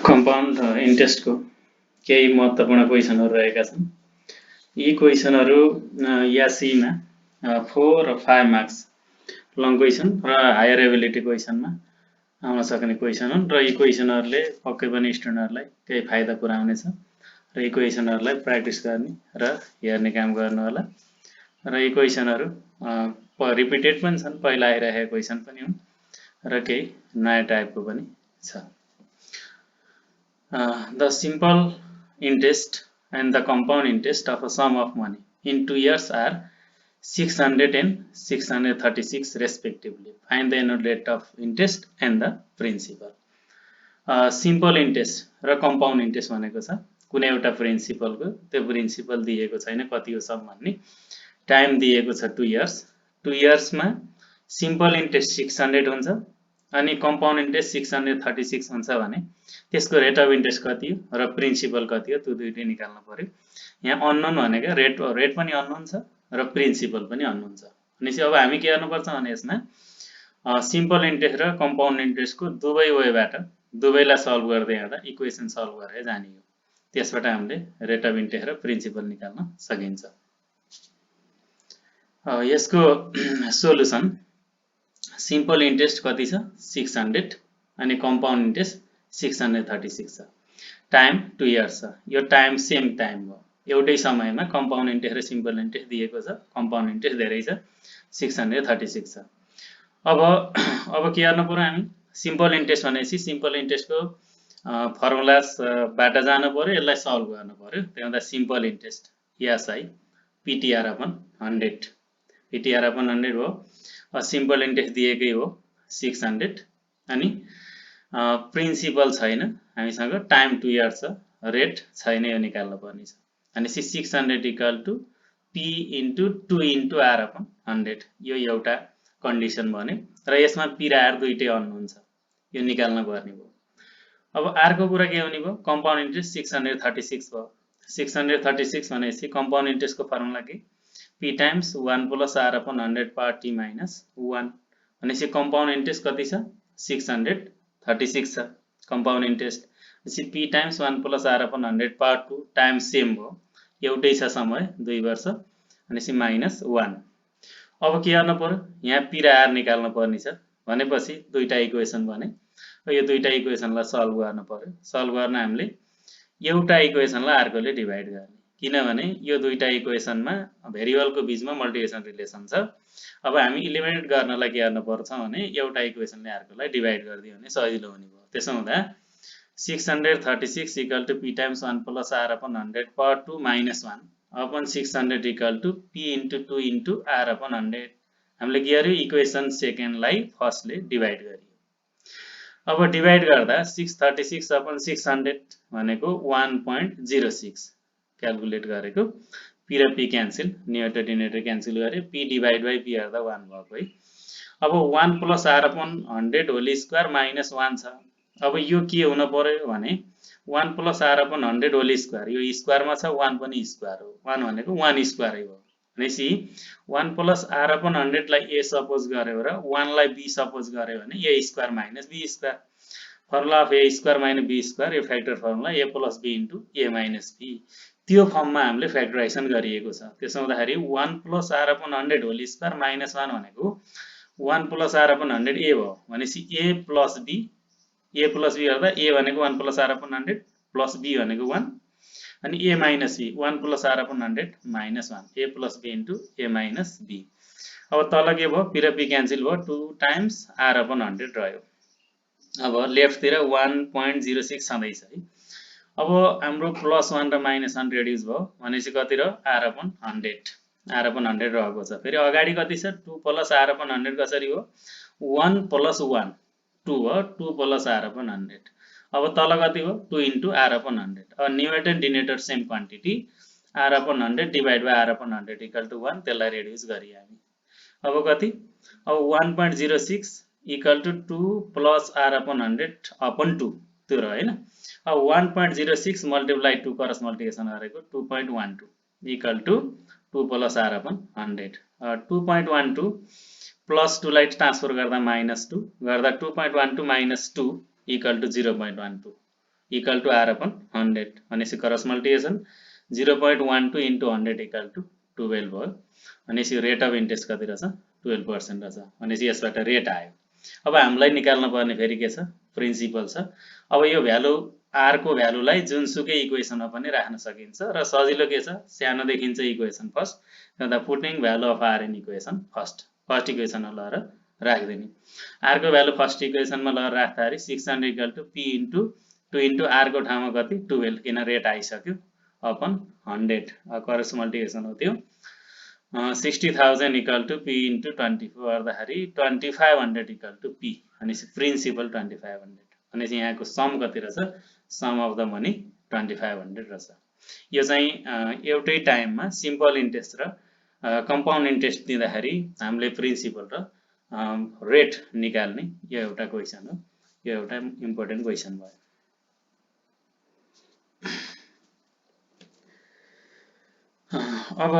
Compound इन्ट्रेस्टको केही महत्त्वपूर्ण क्वेसनहरू रहेका छन्। यी क्वेसनहरू यासीमा 4 र 5 मार्क्स लङ क्वेसन र हायर एबिलिटी क्वेसनमा आउन सक्ने क्वेसन हुन् र यी क्वेसनहरूले पक्कै पनि स्टुडेन्टहरूलाई केही फाइदा पुर्याउनेछ र यी क्वेसनहरूलाई प्र्याक्टिस गर्ने र हेर्ने काम गर्नु होला। र यी क्वेसनहरू रिपिटेड पनि छन्, पहिला आइरहेका क्वेसन पनि हुन् र केही नयाँ टाइपको पनि छ। The simple interest and the compound interest of a sum of money in 2 years are 600 and 636 respectively. Find the annual rate of interest and the principal. Simple interest र compound interest भनेको छ कुनै एउटा प्रिन्सिपलको त्यो प्रिन्सिपल दिएको छैन कति हो सम भन्ने, टाइम दिएको छ 2 इयर्स। 2 इयर्समा सिम्पल इन्ट्रेस्ट 600 हुन्छ अनि कम्पाउन्ड इन्ट्रेस्ट 636 हुन्छ भने त्यसको रेट अफ इन्ट्रेस्ट कति हो र प्रिन्सिपल कति हो त्यो दुईटै निकाल्नु पर्यो। यहाँ अननोन भनेको रेट पनि अननोन छ र प्रिन्सिपल पनि अननोन छ। भनेपछि अब हामी के गर्नुपर्छ भने यसमा सिम्पल इन्ट्रेस्ट र कम्पाउन्ड इन्ट्रेस्टको दुवै वेबाट दुवैलाई सल्भ गर्दै जाँदा इक्वेसन सल्भ गरेर जाने हो। त्यसबाट हामीले रेट अफ इन्ट्रेस्ट र प्रिन्सिपल निकाल्न सकिन्छ। यसको सोलुसन सिम्पल इन्ट्रेस्ट कति छ 600 अनि कम्पाउन्ड इन्ट्रेस्ट 636 छ। टाइम 2 इयर्स छ, यो टाइम सेम टाइम हो, एउटै समयमा कम्पाउन्ड इन्ट्रेस्ट र सिम्पल इन्ट्रेस्ट दिएको छ, कम्पाउन्ड इन्ट्रेस्ट धेरै छ 636 छ। अब के गर्नु पर्यो हामी सिम्पल इन्ट्रेस्ट भनेपछि सिम्पल इन्ट्रेस्टको फर्मुलाबाट जानु पर्यो, यसलाई सल्भ गर्नु पर्यो। त्यही भएर simple interest SI PTR upon 100 PTR upon 100 हो। सिम्पल इन्ट्रेस्ट दिएकै हो 600 अनि प्रिन्सिपल छैन हामीसँग, टाइम 2 इयर्स छ, रेट छैन, यो निकाल्नु पर्ने छ। अनि 600 equal to P into 2 into R upon 100 यो एउटा कन्डिसन भन्यो र यसमा पी र आर दुईटै अननोन छ, यो निकाल्नु पर्ने भयो। अब आरको कुरा के हुने भयो कम्पाउन्ड इन्ट्रेस्ट 636 भयो। 636 भनेपछि कम्पाउन्ड इन्ट्रेस्टको फर्मुला के p times 1 plus R upon 100 power t minus 1 भनेपछि कम्पाउन्ड इन्ट्रेस्ट कति छ 636 छ कम्पाउन्ड इन्ट्रेस्ट। भनेपछि p times 1 plus R upon 100 power 2 time same भयो, एउटै छ समय 2 वर्ष भनेपछि माइनस 1। अब के गर्नु पर्यो यहाँ p र r निकाल्नु पर्ने छ भनेपछि दुईटा इक्वेसन भने यो दुईटा इक्वेसनलाई सल्भ गर्नु पर्यो। सल्भ गर्न हामीले एउटा इक्वेसनलाई अर्कोले डिभाइड गर्ने, किनभने यो दुईटा इक्वेसनमा भेरिएबलको बीचमा मल्टिप्लिकेसन रिलेसन छ। अब हामी इलिमिनेट गर्नलाई के गर्नु पर्छ भने एउटा इक्वेसनले अर्कोलाई डिभाइड गरिदियो भने सजिलो हुने भयो। त्यसो हुँदा 636 equal to p times 1 plus r upon 100 power 2 minus 1 upon 600 equal to p into 2 into r upon 100 हामीले के गर्यो इक्वेसन सेकेन्डलाई फर्स्टले डिभाइड गरियो। अब डिभाइड गर्दा 636 अपन 600 भनेको 1.06 क्याल्कुलेट गरेको, p र p cancel, numerator denominator cancel गरे, p डिभाइड बाइ p गर्दा 1 भएको है। अब 1 plus r upon 100 whole square minus 1 छ। अब यो के हुन पर्यो भने 1 plus r upon 100 whole square, यो स्क्वायरमा छ 1 पनि स्क्वायर हो, 1 भनेको 1 स्क्वायर हो। भनेपछि 1 प्लस r अपन 100 लाई a सपोज गर्यो र 1 लाई b सपोज गर्यो भने a square minus b square, formula of a square minus b square, यो factor formula a plus b into a minus b, त्यो फर्ममा हामीले फ्याक्टराइजेसन गरिएको छ। त्यसो हुँदाखेरि 1 plus r upon 100 whole square minus 1 भनेको 1 प्लस r अपन 100 a भयो। भनेपछि a प्लस b गर्दा a भनेको 1 plus r upon 100 plus b भनेको 1 अनि a minus b 1 plus r upon 100 minus 1 a plus b into a minus b। अब तल के भयो p र p क्यान्सल भयो, 2 टाइम्स r अपन 100 रह्यो। अब लेफ्टतिर 1.06 छँदैछ है। अब हाम्रो प्लस 1 र माइनस 1 रेड्युस भयो भनेपछि कति रह्यो r अपन 100, r अपन 100 रहेको छ। फेरि अगाडि कति छ 2 प्लस r अपन 100 कसरी हो 1 प्लस 1 2 हो, 2 प्लस r अपन 100। अब तल कति हो 2 इन्टु r अपन 100। अब numerator denominator same quantity r upon 100 divide by r upon 100 equal to 1, त्यसलाई रेड्युस गरिए हामी। अब कति अब 1.06 equal to 2 plus r upon 100 upon 2 त्यो रह्यो हैन। अब 1.06 मल्टिप्लाई 2 क्रस मल्टिप्लिकेसन गरेको 2.12 equal to 2 plus r upon 100, 2.12 plus 2 लाई ट्रान्सफर गर्दा माइनस 2 गर्दा 2.12 minus 2 equal to 0.12 equal to R upon 100 भनेपछि cross multiplication 0.12 into 100 equal to 12 भयो। भनेपछि रेट अफ इन्ट्रेस्ट कति रहेछ 12% रहेछ। भनेपछि यसबाट रेट आयो। अब हामीलाई निकाल्न पर्ने फेरि के छ प्रिन्सिपल छ। अब यो भ्यालु आर को भ्यालुलाई जुनसुकै इक्वेसनमा पनि राख्न सकिन्छ र सजिलो के छ सानो देखिन्छ इक्वेसन फर्स्ट त्यहाँदा putting value of R in equation first इक्वेसनमा लगेर राखिदिने। आर को भ्यालु फर्स्ट इक्वेसनमा लगेर राख्दाखेरि 600 equal to P into 2 into R को ठाउँमा कति 12 किन रेट आइसक्यो अपन 100 क्रस मल्टिप्लिकेसन हो त्यो 60,000 इक्वल टु पी इन्टु 24 गर्दाखेरि 2500 इक्वल टु पी भनेपछि प्रिन्सिपल 2500 भनेपछि यहाँको सम कति रहेछ सम अफ द मनी 2500 रहेछ। यो चाहिँ एउटै टाइममा सिम्पल इन्ट्रेस्ट र कम्पाउन्ड इन्ट्रेस्ट दिँदाखेरि हामीले प्रिन्सिपल र रेट निकाल्ने यो एउटा क्वेसन हो। यो एउटा इम्पोर्टेन्ट क्वेसन भयो। अब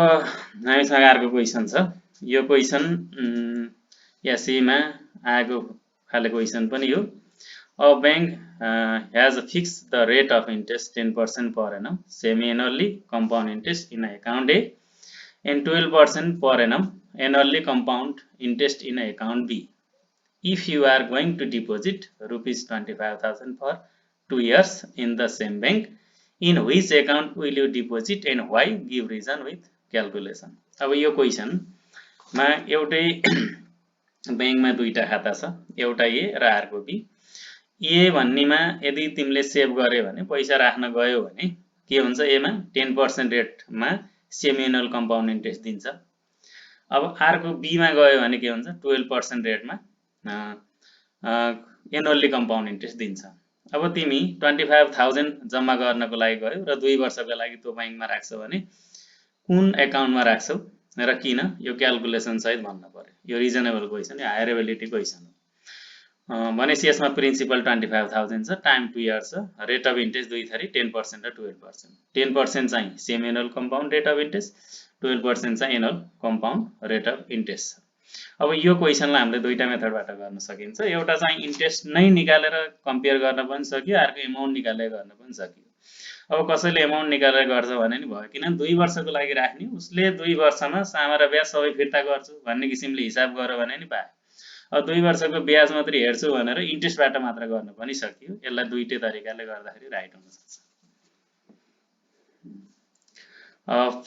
हामीसँग अर्को क्वेसन छ। यो क्वेसन एसईमा आएको खाले क्वेसन पनि हो। A bank has fixed the rate of interest 10% per annum semi-annually compound interest in account A and 12% per annum annually compound interest in account B. If you are going to deposit rupees 25,000 for 2 years in the same bank, in which account will you deposit and why? Give reason with calculation. अब यो question मा एउटै बैंकमा दुईटा खाता छ, एउटा ए र अर्को बी। ए भन्नेमा यदि तिमीले सेभ गर्यो भने पैसा राख्न गयो भने के हुन्छ एमा 10% रेटमा सेमी एनुअल कम्पाउन्ड इन्ट्रेस्ट दिन्छ। अब अर्को बी मा गयो भने के हुन्छ 12% रेटमा एनुअली कम्पाउन्ड इन्ट्रेस्ट दिन्छ। अब तिमी 25,000 जम्मा गर्नको लागि गयो र 2 वर्षको लागि त्यो बैंकमा राख्छौ भने कुन एकाउन्टमा राख्छौ र किन यो क्याल्कुलेसन सहित भन्न पर्यो। यो रिजनेबल क्वेसन यो हायर एबिलिटी क्वेसन हो। भनेपछि यसमा प्रिन्सिपल 25,000 छ, टाइम 2 इयर्स छ, रेट अफ इन्ट्रेस्ट दुई थरी 10% र 12%। 10% चाहिँ semi annual compound rate of interest, 12% चाहिँ annual compound rate of interest छ। अब यो क्वेसनलाई हामीले दुईटा मेथडबाट गर्न सकिन्छ। एउटा चाहिँ इन्ट्रेस्ट नै निकालेर कम्पेयर गर्न पनि सकियो, अर्को एमाउन्ट निकालेर गर्न पनि सकियो। अब कसैले एमाउन्ट निकालेर गर्छ भने नि भयो, किन 2 वर्षको लागि राख्ने उसले 2 वर्षमा सामा र ब्याज सबै फिर्ता गर्छु भन्ने किसिमले हिसाब गर्यो भने नि पाए। अब 2 वर्षको ब्याज मात्रै हेर्छु भनेर इन्ट्रेस्टबाट मात्र गर्न पनि सकियो। यसलाई दुईटै तरिकाले गर्दाखेरि राइट हुन सक्छ।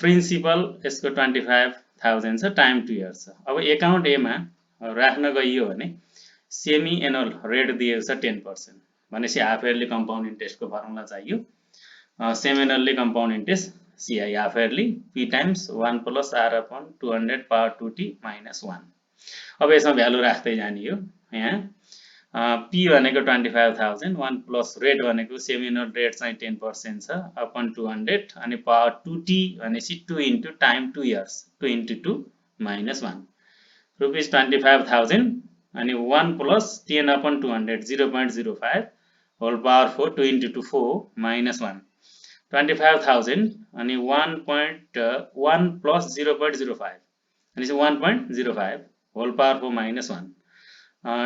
प्रिन्सिपल यसको 25,000 छ, टाइम 2 इयर्स छ। अब एकाउन्ट ए मा राख्न गइयो भने सेमी एनुअल रेट दिएको छ 10%। भनेपछि हाफ इयरली कम्पाउन्ड इन्ट्रेस्टको फर्मुला चाहियो। Semi annually compound interest CI half yearly P times 1 + r / 200 power 2t - 1। अब यसमा भ्यालु राख्दै जाने हो। यहाँ पी भनेको 25,000, 1 प्लस रेट भनेको सेमी एनुअल रेट चाहिँ 10% छ अपन 200 अनि पावर 2t भनेपछि 2 into time 2 years 2 into 2 - 1 rupees 25,000 अनि 1 प्लस 10/200 0.05 होल पावर 4 2 इन्टु 2 4 - 1 25,000 अनि 1.1 प्लस 0.05 अनि 1.05 होल पावर 4 - 1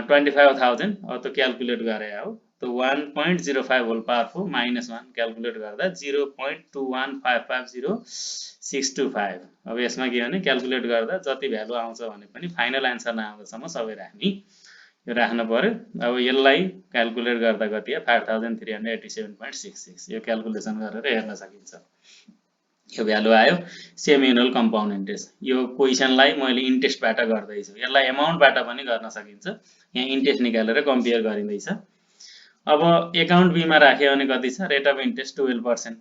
25,000 अब तो क्याल्कुलेट गरे हो तो 1.05 होल पावर 4 - 1 क्याल्कुलेट गर्दा 0.21550 अब यसमा के भने क्याल्कुलेट गर्दा जति भ्यालु आउँछ भने पनि फाइनल आन्सर नआउँदासम्म सबै राख्ने यो राख्न पर्यो। अब यसलाई क्याल्कुलेट गर्दा कति हो 5387.66 यो क्याल्कुलेसन गरेर हेर्न सकिन्छ। यो भ्यालु आयो सेमी एनुअल कम्पाउन्ड इन्ट्रेस्ट। यो क्वेसनलाई मैले इन्ट्रेस्टबाट गर्दै छु, यसलाई अमाउन्टबाट पनि गर्न सकिन्छ। यहाँ इन्ट्रेस्ट निकालेर कम्पेयर गरिँदैछ। अब एकाउन्ट बी मा राख्यो भने कति छ rate of interest 12%।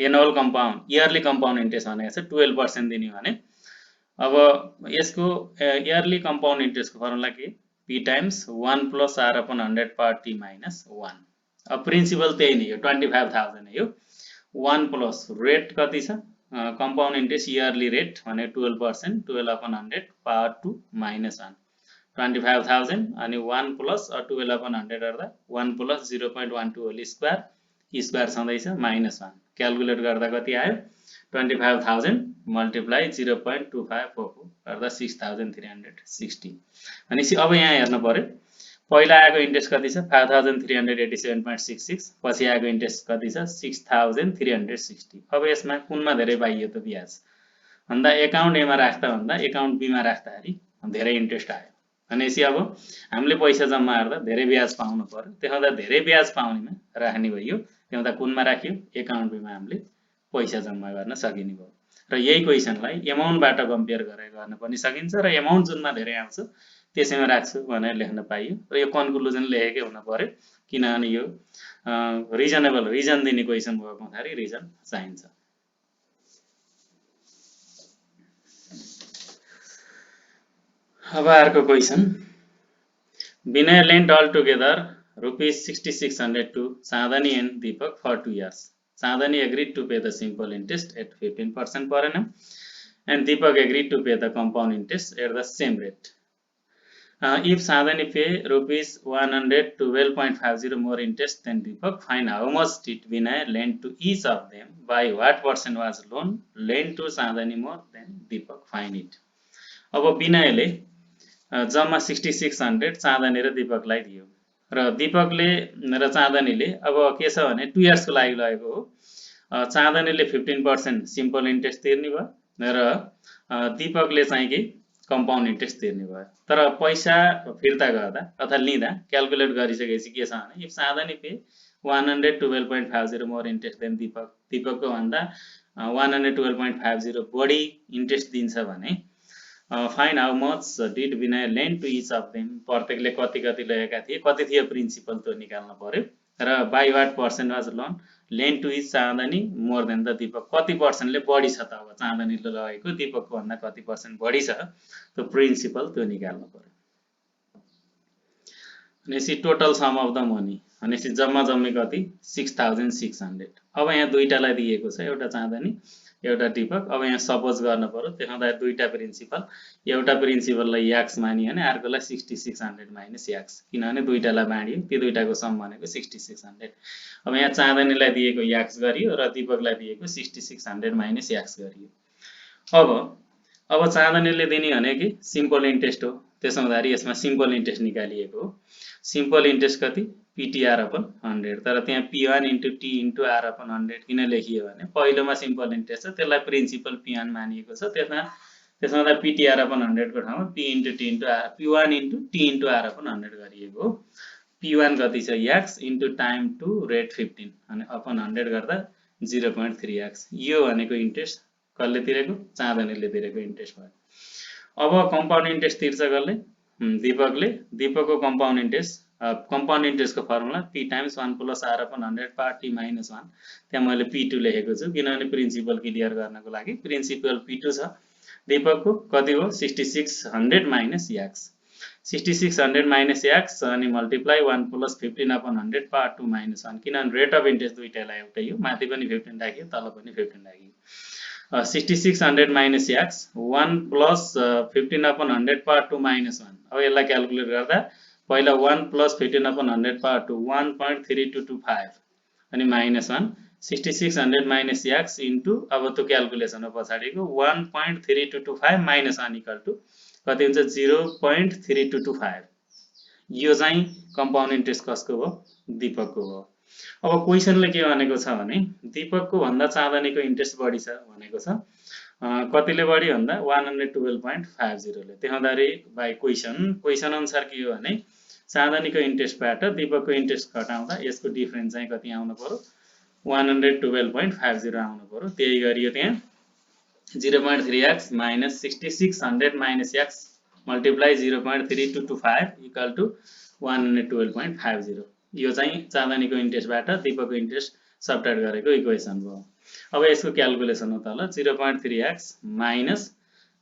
Annual compound yearly compound interest भनेको छ 12% दिने भने अब यसको इयरली कम्पाउन्ड इन्ट्रेस्टको फर्मुला के p times 1 + r / 100 power t - 1। अब प्रिन्सिपल त्यही नै हो 25,000 हो। 1 प्लस रेट कति छ कम्पाउन्ड इन्ट्रेस्ट इयरली रेट भने 12% 12/100 पावर 2 - 1 25,000 अनि 1 प्लस 12/100 गर्दा 1 प्लस 0.12 होल स्क्वायर छँदैछ -1 क्याल्कुलेट गर्दा कति आयो 25,000 मल्टिप्लाई 0.2544 गर्दा 6,360 भनेपछि अब यहाँ हेर्न पर्यो पहिला आएको इन्ट्रेस्ट कति छ 5387.66 पछि आएको इन्ट्रेस्ट कति छ 6360 अब यसमा कुनमा धेरै पाइयो त ब्याज भन्दा एकाउन्ट एमा राख्दा भन्दा एकाउन्ट बीमा राख्दाखेरि धेरै इन्ट्रेस्ट आयो भनेपछि अब हामीले पैसा जम्मा गर्दा धेरै ब्याज पाउनु पर्यो त्यसैले धेरै ब्याज पाउनेमा राख्ने भयो त्यसैले कुनमा राख्यो एकाउन्ट बीमा हामीले पैसा जम्मा गर्न सकिने भयो र यही क्वेशनलाई एमाउन्टबाट कम्पेयर गरेर गर्न पनि सकिन्छ र एमाउन्ट जुनमा धेरै आउँछ त्यसैमा राख्छु भनेर लेख्न पाइयो र यो कन्क्लुजन लेखेकै हुन पर्यो किनभने यो रिजनेबल रिजन दिने क्वेशन भएको हुँदाखेरि रिजन चाहिन्छ अब अर्को question Vinay lent altogether rupees 6600 to Sadhani and Deepak for 2 years. Sadhani agreed to pay the simple interest at 15% per annum and Deepak agreed to pay the compound interest at the same rate. If Sadhani pay rupees 112.50 more interest than Deepak, find how much did Vinay lend to each of them, by what percent was loan lent to Sadhani more than Deepak, find it. अब विनयले जम्मा 6600 चाँदनी र दीपकलाई दियो र दीपकले र चाँदनीले अब के छ भने 2 इयर्सको लागि लगेको हो चाँदनीले 15% सिम्पल इन्ट्रेस्ट तिर्ने भयो र दीपकले चाहिँ के कम्पाउन्ड इन्ट्रेस्ट तिर्ने भयो तर पैसा फिर्ता गर्दा अथवा लिँदा क्याल्कुलेट गरिसकेपछि के छ भने if Chandni pays 112.50 more interest than दीपकको भन्दा 112.50 बढी इन्ट्रेस्ट दिन्छ भने find how much did Vinay lend to each of them प्रत्येकले कति कति लगेका थिए कति थियो प्रिन्सिपल त्यो निकाल्न पर्यो र by what percent was loan lend to each Chandni more than the Deepak कति पर्सेन्टले बढी छ त अब चाँदनीले लगेको दीपकको भन्दा कति पर्सेन्ट बढी छ त्यो प्रिन्सिपल त्यो निकाल्न पर्यो भनेपछि total sum of the money भनेपछि जम्मा जम्मी कति 6600 अब यहाँ दुईटालाई दिएको छ एउटा चाँदनी एउटा दीपक अब यहाँ सपोज गर्न पर्यो त्यसमा दुईटा प्रिन्सिपल एउटा प्रिन्सिपललाई x मानियो भने अर्कोलाई 6600 माइनस x किनभने दुईटालाई बाँडियो त्यो दुईटाको सम भनेको 6600 अब यहाँ चाँदनीलाई दिएको x गरियो र दीपकलाई दिएको 6600 माइनस x गरियो अब चाँदनीले दिने भनेको सिम्पल इन्ट्रेस्ट हो त्यसो हुँदाखेरि यसमा सिम्पल इन्ट्रेस्ट निकालिएको हो सिम्पल इन्ट्रेस्ट कति PTR अपन 100 तर त्यहाँ P1 into T into R upon 100 किन लेखियो भने पहिलोमा सिम्पल इन्ट्रेस्ट छ त्यसलाई प्रिन्सिपल P1 मानिएको छ त्यसमा PTR अपन 100 को ठाउँमा P into T into R P1 into T into R upon 100 गरिएको हो P1 कति छ x into time to rate 15 अनि अपन 100 गर्दा 0.3x यो भनेको इन्ट्रेस्ट कसले तिरेको चाँदनीले तिरेको इन्ट्रेस्ट भयो अब कम्पाउन्ड इन्ट्रेस्ट तिर्छ कसले दीपकको कम्पाउन्ड इन्ट्रेस्ट कम्पाउन्ड इन्ट्रेस्टको formula P times 1 plus R upon 100 par T minus 1 त्यहाँ मैले P2 लेखेको छु किनभने प्रिन्सिपल क्लियर गर्नको लागि प्रिन्सिपल P2 छ दीपकको कति हो 6600 minus x 6600 minus x अनि multiply 1 plus 15 upon 100 par 2 minus 1 किनभने रेट अफ इन्ट्रेस्ट दुईटालाई एउटै हो माथि पनि 15 राखियो तल पनि 15 राखियो 6600 minus x 1 plus 15 upon 100 par 2 minus 1 अब यसलाई क्याल्कुलेट गर्दा पहिला 1 plus 15 upon 100 power to 1.3225 अनि minus 1 6600 minus x into अब त्यो क्याल्कुलेसन हो पछाडीको 1.3225 minus 1 equal to कति हुन्छ 0.3225 यो चाहिँ कम्पाउन्ड इन्ट्रेस्ट कसको हो दीपकको हो अब क्वेशनले के भनेको छ भने दीपकको भन्दा चाँदनीको इन्ट्रेस्ट बढी छ भनेको छ कतिले बढी भन्दा 112.50 ले त्यसैले बाइ क्वेशन अनुसार के हो भने चाँदनीको इन्ट्रेस्टबाट दीपकको इन्ट्रेस्ट घटाउँदा यसको डिफरेन्स चाहिँ कति आउनु पर्यो 112.50 आउनु पर्यो त्यही गरियो त्यहाँ 0.3x minus 6600 minus x multiply 0.3225 equal to 112.50 यो चाहिँ चाँदनीको इन्ट्रेस्टबाट दीपकको इन्ट्रेस्ट सबट्र्याक्ट गरेको इक्वेसन भयो अब यसको क्याल्कुलेसन हो तल 0.3x minus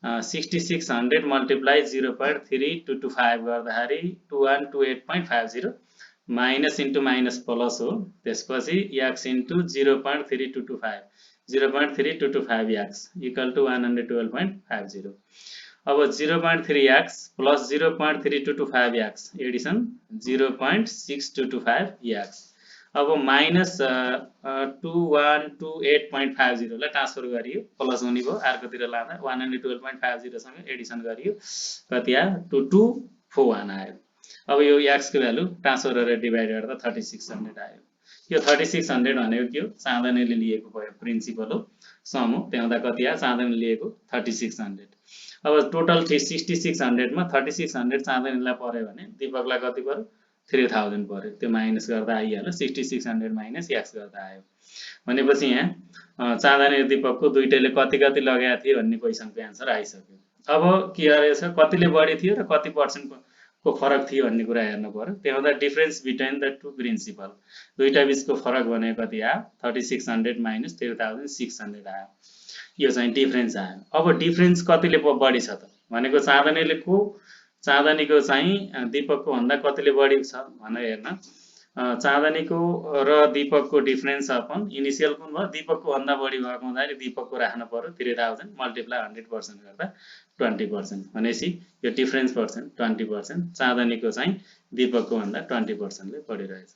6600 multiply 0.3225 गर्दाखेरि 2128.50 माइनस इन्टु माइनस प्लस हो त्यसपछि x into 0.3225 0.3225x equal to 112.50 अब 0.3x plus 0.3225x Edison 0.6225x अब माइनस 2128.50 लाई ट्रान्सफर गरियो प्लस हुने भयो अर्कोतिर लाँदा 112.50 सँग एडिसन गरियो कति आयो 2241 आयो अब यो x को भ्यालु ट्रान्सफर गरेर डिभाइड गर्दा 3600 आयो। यो 3600 भनेको के हो? चाँदनीले लिएको भयो प्रिन्सिपल हो, सम हो। त्यहाँ हुँदा कति आयो? चाँदनीले लिएको 3600। अब टोटल 6600 मा 3600 चाँदनीलाई पर्यो भने दीपकलाई कति पर्यो? 3000 पर्यो। त्यो माइनस गर्दा आइहाल्यो, 6600 माइनस x गर्दा आयो। भनेपछि यहाँ चाँदनी र दीपकको दुईटैले कति कति लगाएको थियो भन्ने क्वेसनको एन्सर आइसक्यो। अब के गरेछ? कतिले बढी थियो र कति पर्सेन्ट को फरक थियो भन्ने कुरा हेर्नु पर्यो। त्यहाँ हुँदा difference between the two principal, दुईटा बीचको फरक भनेको कति आयो? 3600 माइनस 3600 आयो। यो चाहिँ डिफरेन्स आयो। अब डिफरेन्स कतिले बढी छ त भनेको चाँदनीको चाहिँ दीपकको भन्दा कतिले बढी छ भनेर हेर्न, चाँदनीको र दीपकको डिफरेन्स अपन इनिसियल कुन भयो? दीपकको भन्दा बढी भएको हुँदाखेरि दीपकको राख्नु पर्यो 3000 मल्टिप्लाई 100% गर्दा 20%। भनेपछि यो डिफरेन्स पर्सेन्ट 20%, चाँदनीको चाहिँ दीपकको भन्दा 20% ले बढी रहेछ।